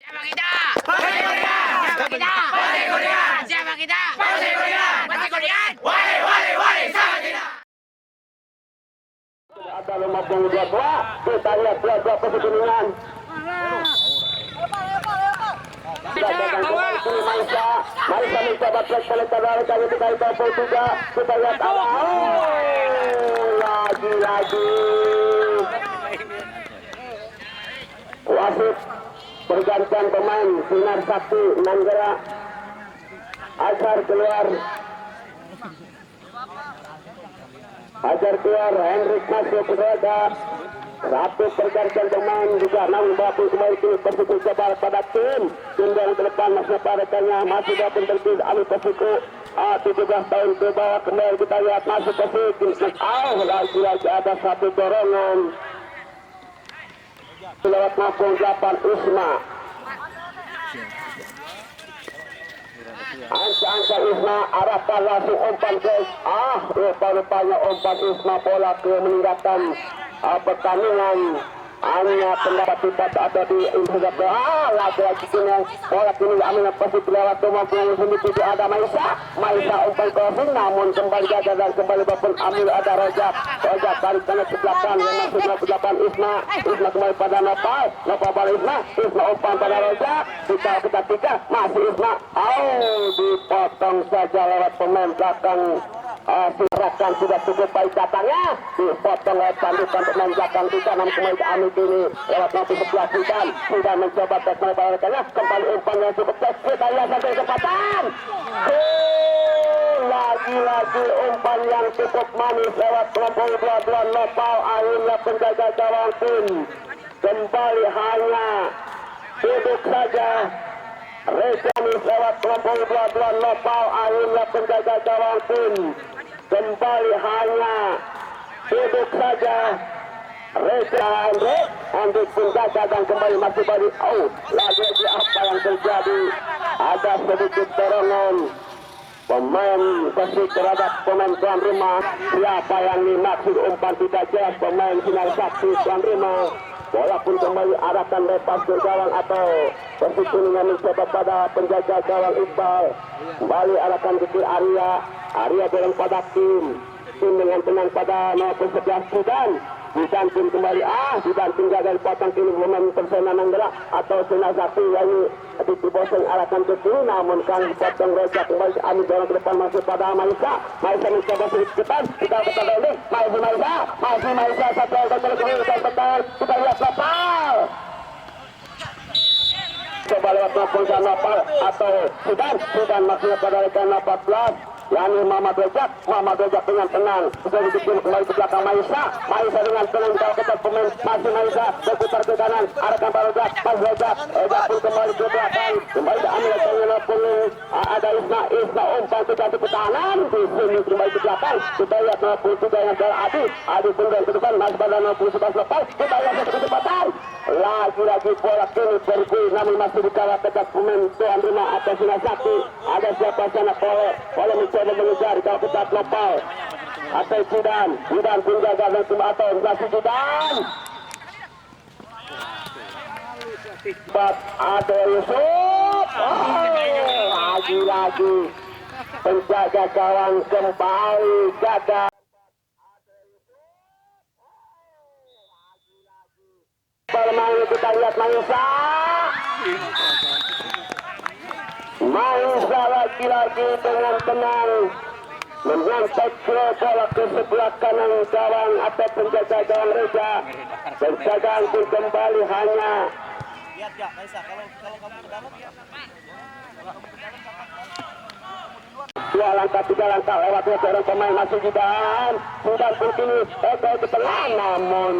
Siapa kita? Persik Kurian. Siapa kita? Persik Kurian. Siapa kita? Persik Kurian. Persik Kurian. Wali sama kita. Ada 52, kita lihat dua pertandingan. Maisa mencoba kali kita juga. Kita lihat lagi. Wasit pergantian pemain Sinar Sakti Nanggala Ajar keluar Hendrik masuk ke roda. Satu pergantian pemain juga namun bapu kembali ke Persiku Jabar pada tim dari depan masih pada tengah masih dapat tertib Ami Persiku 17 tahun ke bawah kembali kita lihat masuk Persiku lagi ada satu dorongan lewat 68 Isma Angka Isma arahkan langsung umpan guys. Rupa-rupanya umpan Isma bola ke meninggalkan pertandingan. Hanya pendapat kita ada di Indonesia. Lagi-lagi kini bola kini ambil Persik lewat rumah sendiri tidak ada Maisa umpan crossing namun kembali gagal dan kembali babon ambil ada Rojak tarik tengah ke belakang yang masuk ke depan Isma kembali pada Nopal balik Isma umpan pada Rojak kita masih Isma dipotong saja lewat pemain belakang. Silakan sudah cukup baik datangnya dipotong lewat tandukan pemain belakang kita namun kembali ke Amit ini lewat nanti sebelah sudah mencoba tes menebarkannya kembali umpan yang cukup tes kita lihat sampai kesempatan lagi-lagi umpan yang cukup manis lewat 22 Nopal akhirnya penjaga gawang pun kembali hanya duduk saja. Rezanis lewat 22 Nopal akhirnya penjaga gawang pun kembali hanya duduk saja. Reza Hendrik penjaga dan kembali masih balik lagi apa yang terjadi ada sedikit dorongan pemain Persik terhadap pemain tuan rumah. Siapa yang dimaksud umpan tidak jelas pemain Sinar Sakti tuan rumah. Bola pun kembali arahkan lepas ke gawang atau Persik Kuningan mencoba pada penjaga gawang Iqbal. Kembali arahkan ke Arya dorong pada tim dengan tenang pada nomor 11 Zidan pun kembali Zidan tinggal dari potong kini pemain Persena Nanggala atau Sinar Sakti yang dibosong arahkan ke kiri namun kan potong Reza kembali ambil dorong ke depan masuk pada Maisa mencoba sedikit depan kita balik masih Maisa satu betul kita lihat Nopal coba lewat Nopal atau Zidan masih pada rekan 14 Yani Muhammad Rojak dengan tenang sudah dibikin kembali ke belakang Maisa dengan tenang kalau ketat pemain masih Maisa berputar ke kanan arahkan Pak Rojak pun kembali ke belakang kembali diambil dengan punggung ada Isma umpan sudah di pertahanan di sini kembali ke belakang kita lihat 63 yang adalah Adi tunggu ke depan masih pada 11 lepas kita lihat satu kesempatan lagi bola kini pergi namun masih dikawal tegak pemain tuan rumah atas Sinar Sakti ada siapa sana boleh mencoba mengejar kalau ketat Nopal atau Zidan pun gagal dan tim atau masih Zidan ada Yusuf lagi penjaga gawang kembali gagal bermain kita lihat Maisa lagi-lagi dengan tenang menyantai bola ke sebelah kanan gawang atau penjaga gawang Reza. Penjagaan pun kembali hanya dua langkah, tiga langkah lewatnya seorang pemain masih Zidan pun kini ke tengah namun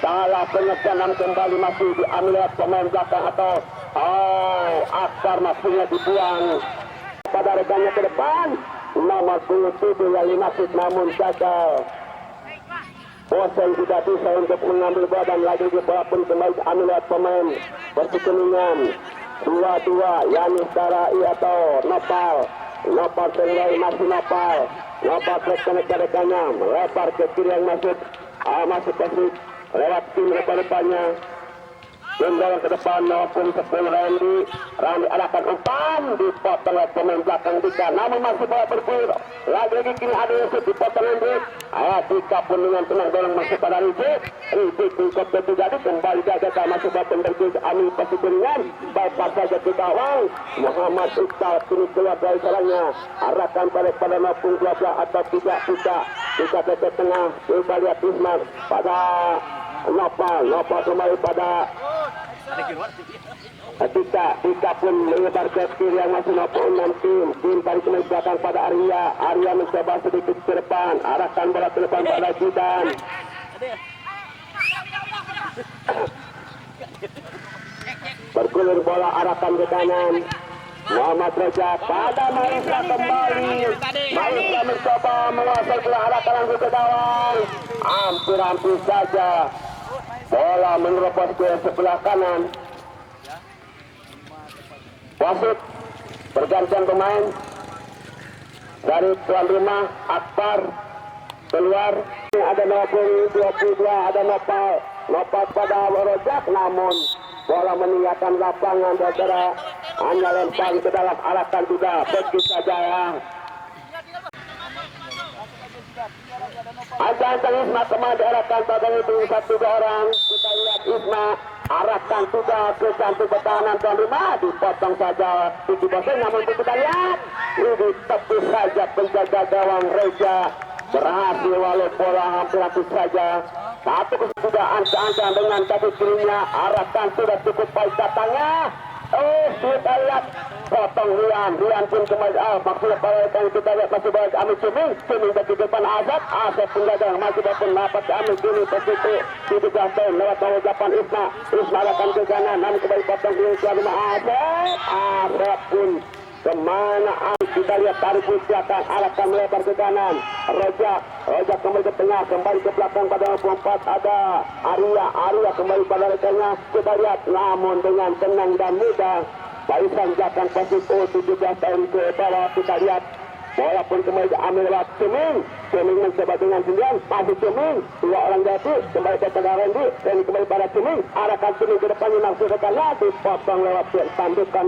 salah penyeganan kembali masih diambil pemain belakang atau Akbar maksudnya dibuang pada rekannya ke depan nomor 27 yang dimaksud namun gagal. Bosan tidak bisa untuk mengambil bola dan lagi bola pun kembali diambil pemain Persik Kuningan 2-2 Yanis Darai atau Nopal kembali masih Nopal ke rekannya melebar ke kiri yang masuk Persik lewat tim depan-depannya Tinggal ke depan maupun 10 Randy arahkan umpan dipotong oleh pemain belakang Dika, namun masih bola bergulir lagi kini ada Yusuf dipotong Hendrik. Dika pun dengan tenang dorong masuk pada Rizik tingkat terjadi kembali jaga masuk bola penderjus ambil pasti kuningan bypass saja ke gawang Muhammad Iqbal kini keluar dari sarangnya arahkan pada maupun 12 atau tidak Dika ke tengah coba lihat Ismail pada Nopal kembali pada Dika pun menyebar ke kiri yang masih Nopal 6 tim tarik kembali belakang pada Arya mencoba sedikit ke depan arahkan bola ke depan pada Jidan bergulir bola arahkan ke kanan Muhammad Reza pada Maisha kembali Maisha mencoba menguasai bola arahkan langsung ke gawang hampir saja bola menerobos ke sebelah kanan. Wasit pergantian pemain dari tuan rumah Akbar keluar. Ada nomor 22 ada Nopal pada Rojak, namun bola meninggalkan lapangan saudara hanya lempar ke dalam arahkan juga begitu saja ya. Ancang Isma kemana diarahkan pada itu 1-2 orang. Kita lihat Isma arahkan juga ke cantik pertahanan tuan rumah dipotong saja Tiki Boseng, namun kita lihat ini tepis saja penjaga gawang Reza berhasil walau bola hampir saja satu sudah ancang dengan kaki kirinya arahkan sudah cukup baik datangnya. Kita lihat potong Rian pun kembali maksudnya pada kita lihat masih balik Amir Cuming ke depan Azab penjaga masih dapat dapat Amir Cuming begitu di jatuh lewat ucapan Isma akan ke kanan namun kembali potong Rian tuan rumah Azab pun kemana kita lihat tarik belakang arahkan melebar ke kanan Rojak kembali ke tengah kembali ke belakang pada 24 ada Arya kembali pada rekannya kita lihat namun dengan tenang dan mudah Baisan Jakan Pasif 17 tahun ke bawah kita lihat bola pun kembali diambil lewat Cuming mencoba dengan sendirian masih Cuming 2 orang jadi kembali ke tengah Randy kembali pada Cuming arahkan Cuming ke depannya langsung rekannya dipotong lewat tandukan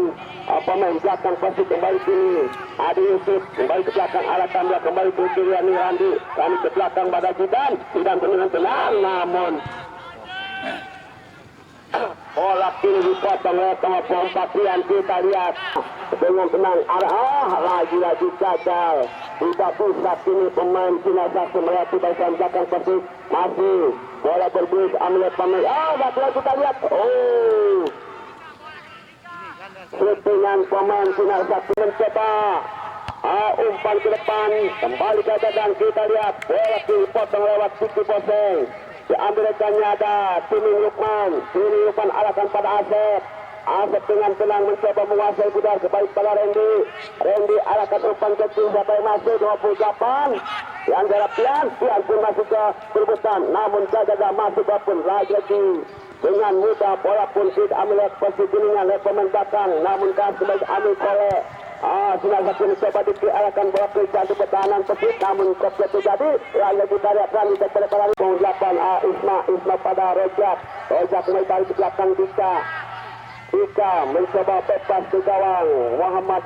pemain belakang Pasif kembali sini Adi Yusuf kembali ke belakang arahkan dia kembali ke kiri Randy ke belakang pada Jidan dengan tenang namun bola kini dipotong oleh Pompa Rian kita lihat dengan tenang lagi gagal tidak bisa kini pemain jenazah melewati barisan belakang Persib masih bola berbus ambil pemain lagi kita lihat shootingan pemain jenazah mencoba umpan ke depan kembali gagal dan kita lihat bola dipotong lewat Tiki Boseng diambil rekannya ada Cuming Lukman arahkan pada Asep dengan tenang mencoba menguasai budar kembali pada Randy arahkan umpan kecil sampai masuk 28 yang garap Pian pun masuk ke perebutan namun gagal masuk pun lagi dengan mudah bola pun diambil oleh posisi kuningan oleh pemain belakang namun kembali ambil oleh Sinar satu mencoba diarahkan bola ke jantung pertahanan Persib namun koplet terjadi lagi kita lihat Randy pada 8 Isma pada Rojak kembali dari belakang Dika mencoba bebas ke gawang Muhammad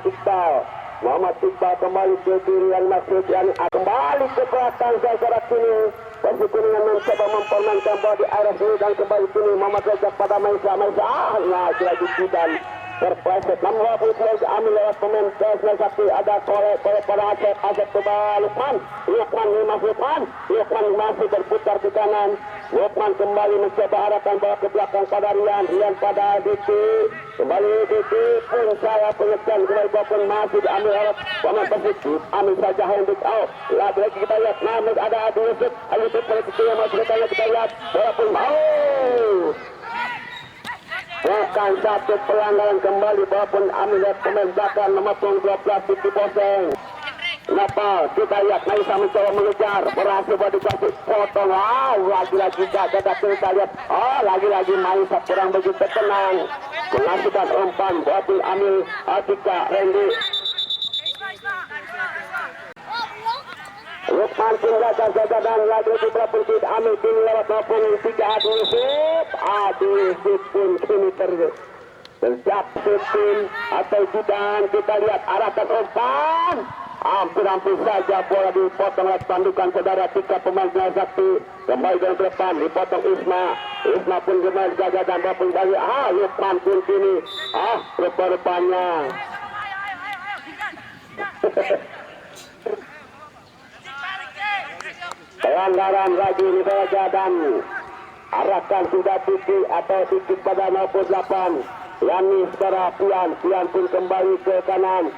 Iqbal kembali ke kiri yang masuk yang kembali ke belakang saudara kini Persib Kuningan mencoba mempermainkan bola di area sini dan kembali kini Muhammad Rojak pada Maisha lagi Jidan terpleset namun walaupun sudah diambil lewat pemain satu ada kolek pada Asep coba Lukman masih berputar ke kanan Lukman kembali mencoba arahkan bola ke belakang pada Rian pada Diki kembali Diki pun saya pengecan kembali pun masih diambil oleh pemain Persib ambil saja Hendrik lagi kita lihat namun ada Adi Yusuf yang masih kita lihat bola pun bukan satu pelanggaran kembali walaupun ambil pemain belakang nomor 12 Tiki Boseng Nopal kita lihat Maisha mencoba mengejar berhasil buat dikasih potong lagi-lagi gagal kita lihat lagi-lagi Maisha kurang begitu tenang menghasilkan umpan buat ambil Dika Randy Lukman penjaga dan lagi kita pergi ambil kini lewat maupun 3 Adi Yusuf pun kini terjatuh atau tidak. Kita lihat arahkan umpan. Hampir saja bola dipotong oleh pandukan saudara Tika pemain Sakti. Kembali dari depan dipotong Isma pun kembali jaga dan maupun dari Lukman pun kini rupa-rupanya pelanggaran lagi ini saja dan arahkan sudah Tiki atau Tiki pada maupun 8. Yani secara Pian pun kembali ke kanan.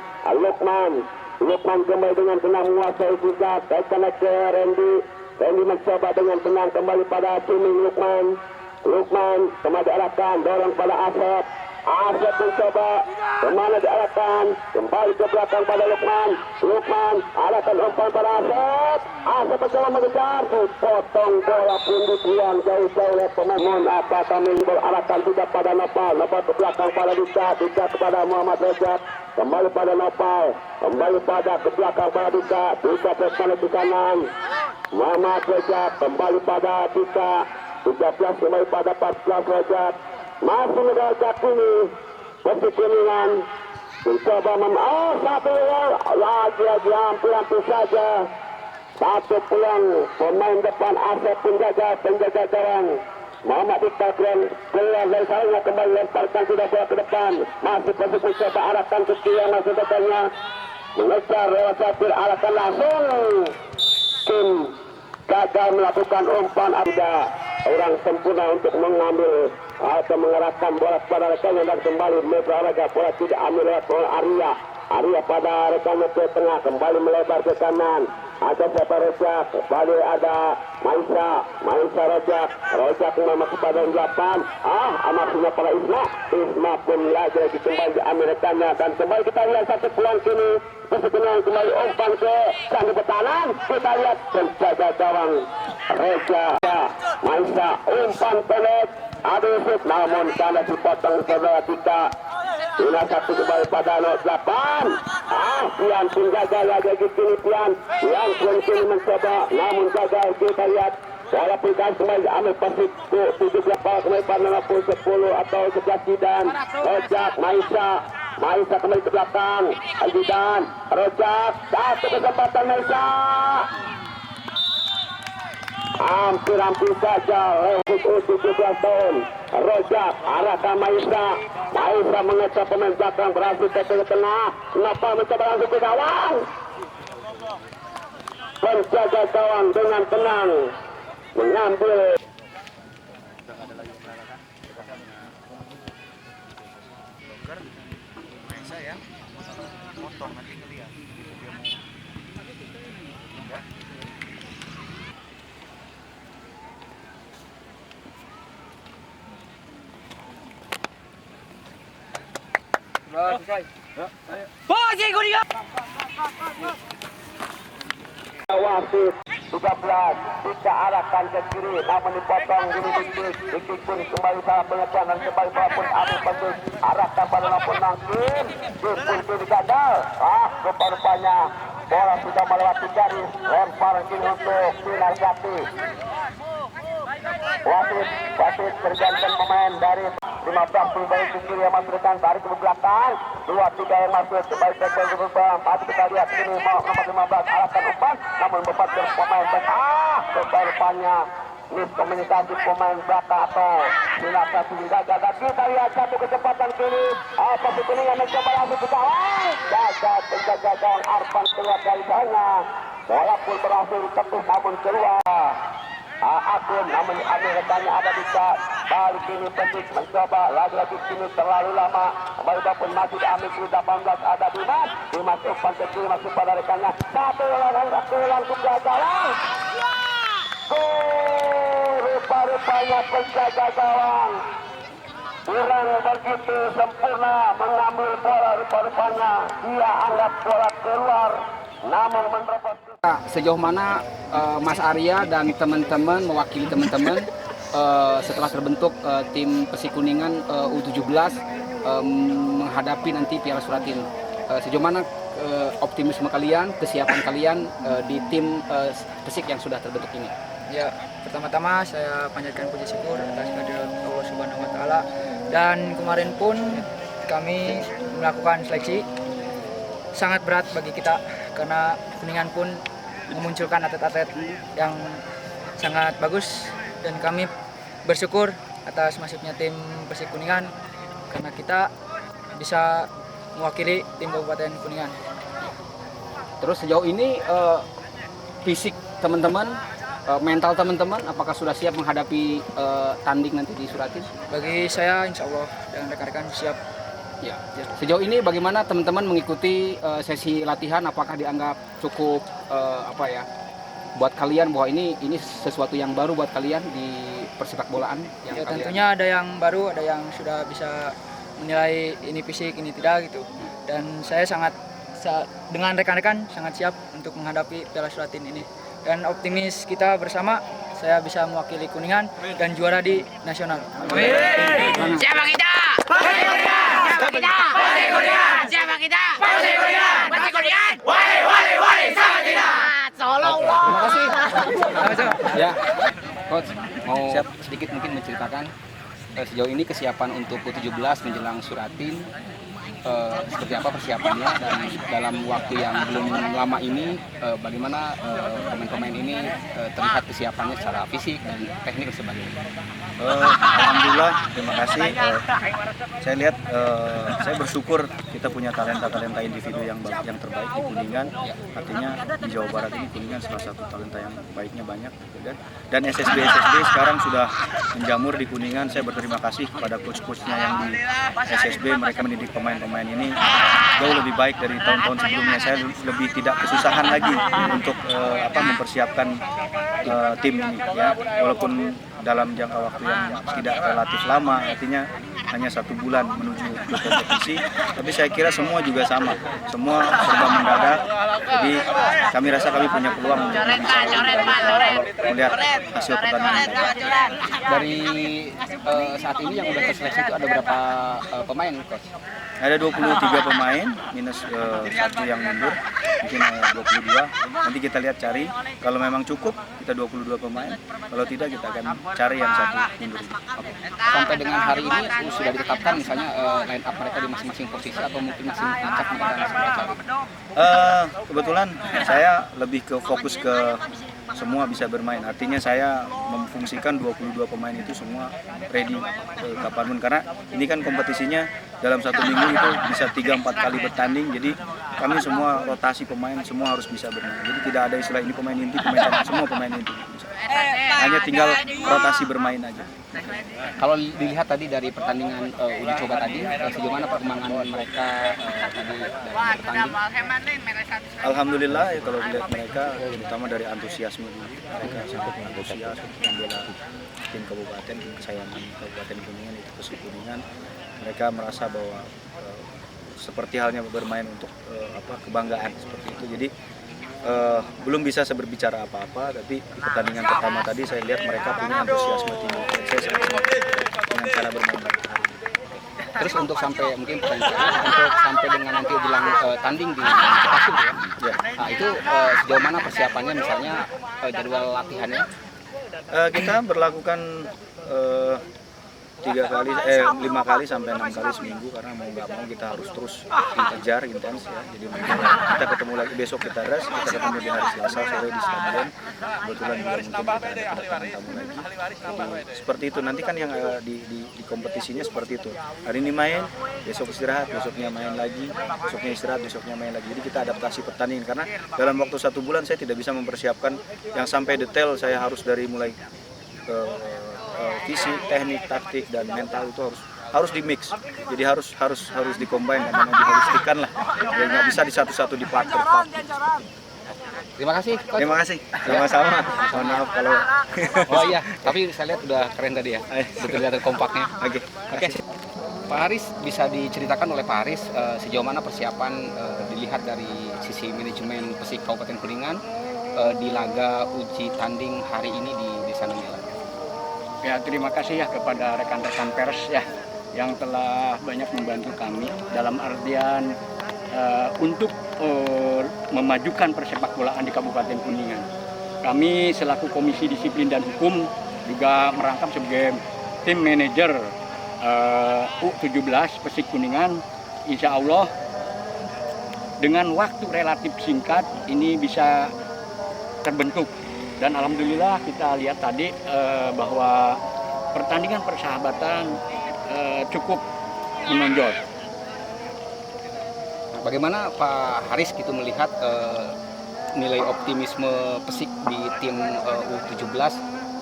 Lukman kembali dengan tenang menguasai juga. Tekan ke Randy mencoba dengan tenang kembali pada Ciming Lukman kembali diarahkan dorong pada Asep mencoba kemana diarahkan kembali ke belakang pada Lukman arahkan umpan pada Asep mencoba mengejar potong bola pun dibuang jauh-jauh oleh pemain apa kami arahkan juga pada Nopal ke belakang pada Dika kepada Muhammad Rejab kembali pada Nopal kembali pada ke belakang pada Dika terus ke kanan Muhammad Rejab kembali pada Dika 13 kembali pada 14 Rejab masih Rejab ini masih kuningan mencoba satu lagi hampir saja satu pulang pemain depan Asep penjaga gawang Muhammad Dika keluar dari sarangnya kembali lemparkan sudah bola ke depan masih mencoba arahkan ke kiri masih depannya mengejar lewat Sapir arahkan langsung Kim gagal melakukan umpan ada orang sempurna untuk mengambil atau mengarahkan bola kepada rekannya dan kembali melebar bola tidak ambil lewat Arya pada rekannya ke tengah kembali melebar ke kanan ada siapa Rojak kembali ada Maisa Rojak memang kepada 8 amatnya pada Isma pun lagi kembali diambil rekannya dan kembali kita lihat satu peluang kini kembali umpan ke sandi pertahanan kita lihat penjaga gawang Reza Maisa umpan pendek Yusuf namun karena dipotong saudara kita Ina satu kembali pada 8 Pian pun gagal lagi Pian pun kini mencoba namun gagal kita lihat walaupun kan kembali ambil pasif 17 kembali pada 10 atau 11 Jidan Rojak Maisa kembali ke belakang Aljidan Rojak satu kesempatan Maisa hampir saja lewat 17 tahun Rojak arahkan Maisa mengecap pemain belakang berhasil ke tengah kenapa mencoba langsung ke gawang penjaga gawang dengan tenang mengambil Posisi kuningan. wasit 13 tidak arahkan ke kiri namun dipotong Dikik pun kembali salah pengecuan dan kembali walaupun ambil penting arahkan pada nomor 6 pun kini gagal rupa-rupanya bola sudah melewati garis lempar kini untuk Sinar Jati wasit tergantung pemain dari 15 kembali ke kiri yang masuk depan tarik ke belakang 2-3 yang masuk kembali ke belakang pasti kita lihat ini nomor 15 arahkan umpan namun bepat dari pemain rupa-rupanya miskomunikasi pemain belakang atau Sinasa gagal dan kita lihat satu kecepatan kini pasti kuningan mencoba langsung ke gawang gagal penjaga gawang Arfan keluar dari sana walaupun berhasil tembus namun keluar Akun namun ambil rekannya ada bisa balik ini penting mencoba lagi-lagi kini terlalu lama kembali pun masih diambil 18 ada Dimas umpan ke kiri masuk pada rekannya satu langsung gawang rupa-rupanya penjaga gawang kurang begitu sempurna mengambil bola rupa-rupanya dia anggap bola keluar namun menerobos. Sejauh mana Mas Arya dan teman-teman mewakili teman-teman setelah terbentuk tim Persikuningan U17 menghadapi nanti Piala Suratin, sejauh mana optimisme kalian, kesiapan kalian di tim Persik yang sudah terbentuk ini? Ya, pertama-tama saya panjatkan puji syukur atas kehadirat Allah Subhanahu wa taala. Dan kemarin pun kami melakukan seleksi sangat berat bagi kita karena Kuningan pun memunculkan atlet-atlet yang sangat bagus dan kami bersyukur atas masuknya tim Persik Kuningan karena kita bisa mewakili tim Kabupaten Kuningan. Terus sejauh ini fisik teman-teman, mental teman-teman, apakah sudah siap menghadapi tanding nanti di Suratin? Bagi saya insya Allah dan rekan-rekan siap. Ya. Sejauh ini bagaimana teman-teman mengikuti sesi latihan? Apakah dianggap cukup buat kalian bahwa ini sesuatu yang baru buat kalian di persepak bolaan? Ya, tentunya ada yang baru, ada yang sudah bisa menilai ini fisik, ini tidak gitu. Dan saya dengan rekan-rekan sangat siap untuk menghadapi Piala Suratin ini. Dan optimis kita bersama, saya bisa mewakili Kuningan dan juara di nasional. Siapa kita? Persik Kuningan! Siapa kita? Persik Kuningan! Siapa kita? Persik Kuningan! Persik Kuningan! Wali, sama kita! Tolong dong! Terima kasih. Ya, Coach, mau sedikit mungkin menceritakan sejauh ini kesiapan untuk U17 menjelang Suratin, seperti apa persiapannya, dan dalam waktu yang belum lama ini bagaimana pemain-pemain ini terlihat kesiapannya secara fisik dan teknik dan sebagainya. Alhamdulillah, terima kasih. Saya lihat, saya bersyukur kita punya talenta individu yang terbaik di Kuningan. Artinya di Jawa Barat ini Kuningan salah satu talenta yang baiknya banyak. Dan SSB sekarang sudah menjamur di Kuningan. Saya berterima kasih kepada coach-coachnya yang di SSB. Mereka mendidik pemain-pemain ini jauh lebih baik dari tahun-tahun sebelumnya. Saya lebih tidak kesusahan lagi untuk mempersiapkan tim ini, ya, walaupun dalam jangka waktu yang tidak relatif lama, artinya hanya 1 bulan menuju ke kompetisi, tapi saya kira semua juga sama, semua serba mendadak. Jadi kami rasa kami punya peluang untuk melihat hasil pertandingan. Dari saat ini yang sudah terseleksi itu ada berapa pemain, Coach? Ada 23 pemain, minus 1 yang mundur, mungkin 22. Nanti kita lihat cari, kalau memang cukup kita 22 pemain, kalau tidak kita akan cari yang 1 mundur. Sampai dengan hari ini sudah ditetapkan misalnya line up mereka di masing-masing posisi atau mungkin masih acak mereka yang sudah cari? Kebetulan saya lebih ke fokus ke semua bisa bermain, artinya saya memfungsikan 22 pemain itu semua ready kapanpun, karena ini kan kompetisinya dalam 1 minggu itu bisa 3-4 kali bertanding, jadi kami semua rotasi pemain semua harus bisa bermain, jadi tidak ada istilah ini pemain inti, pemain cadangan, semua pemain inti, hanya tinggal rotasi bermain aja. Kalau dilihat tadi dari pertandingan uji coba tadi, sejauh mana perkembangan mereka tadi dalam bertanding? Alhamdulillah, ya, kalau dilihat mereka, terutama dari antusiasme mereka sangat antusias membela tim kabupaten, tim kesayangan Kabupaten Kuningan, itu Persik Kuningan. Mereka merasa bahwa seperti halnya bermain untuk kebanggaan seperti itu. Jadi belum bisa saya berbicara apa-apa, tapi di pertandingan pertama tadi saya lihat mereka punya antusiasme tinggi. Saya sangat dengan cara bermain mereka. Terus untuk sampai mungkin untuk sampai dengan nanti bilang tanding di Stasiun ya. Nah, itu sejauh mana persiapannya, misalnya jadwal latihannya? Kita berlakukan 5 kali sampai 6 kali seminggu, karena mau nggak mau kita harus terus dikejar intens, ya. Jadi kita ketemu lagi besok, kita rest, kita ketemu di hari Selasa sore di stadion. Kebetulan juga mungkin kita ada kedatangan tamu lagi. Jadi seperti itu nanti kan yang di kompetisinya seperti itu. Hari ini main, besok istirahat, besoknya main lagi, besoknya istirahat, besoknya main lagi. Jadi kita adaptasi pertandingan, karena dalam waktu 1 bulan saya tidak bisa mempersiapkan yang sampai detail. Saya harus dari mulai fisik, teknik, taktik, dan mental itu harus di mix. Jadi harus dikombin dan diholistikan lah. Jadi nggak bisa di satu-satu di part per part. Terima kasih, Coach. Terima kasih. Sama-sama. Mohon maaf kalau. Oh iya, tapi saya lihat udah keren tadi ya. Betul kelihatan kompaknya. Oke. Pak Haris, bisa diceritakan oleh Pak Haris sejauh mana persiapan dilihat dari sisi manajemen Persik Kabupaten Kuningan di laga uji tanding hari ini di Desa Nanggalan? Ya, terima kasih ya kepada rekan-rekan pers ya yang telah banyak membantu kami dalam artian untuk memajukan persepak bolaan di Kabupaten Kuningan. Kami selaku Komisi Disiplin dan Hukum juga merangkap sebagai tim manajer U17 Persik Kuningan. Insya Allah dengan waktu relatif singkat ini bisa terbentuk, dan alhamdulillah kita lihat tadi bahwa pertandingan persahabatan cukup menonjol. Bagaimana Pak Haris gitu melihat nilai optimisme Persik di tim U17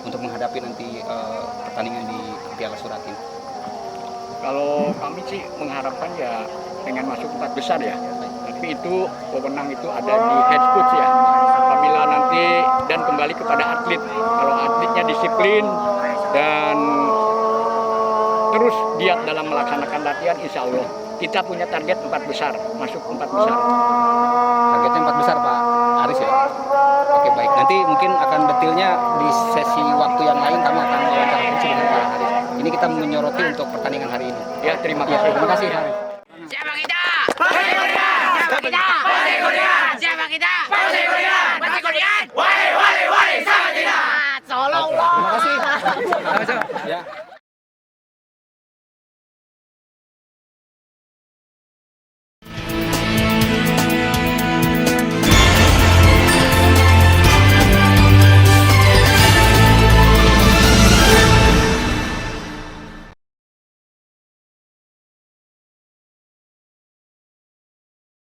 untuk menghadapi nanti pertandingan di Piala Suratin? Kalau kami sih mengharapkan ya pengen masuk 4 besar ya, tapi itu wewenang itu ada di head coach ya. Apabila nanti dan kembali kepada atlet, kalau atletnya disiplin dan terus giat dalam melaksanakan latihan, insya Allah kita punya target 4 besar, masuk 4 besar. Targetnya 4 besar Pak Haris ya? Oke baik, nanti mungkin akan detailnya di sesi waktu yang lain kami akan wawancara khusus dengan Pak Haris. Ini kita menyoroti untuk pertandingan hari ini. Ya, terima kasih. Terima kasih Haris. Siapa kita? Persik Kuningan. Siapa kita? Persik Kuningan. Siapa kita? Persik Kuningan. Persik Kuningan.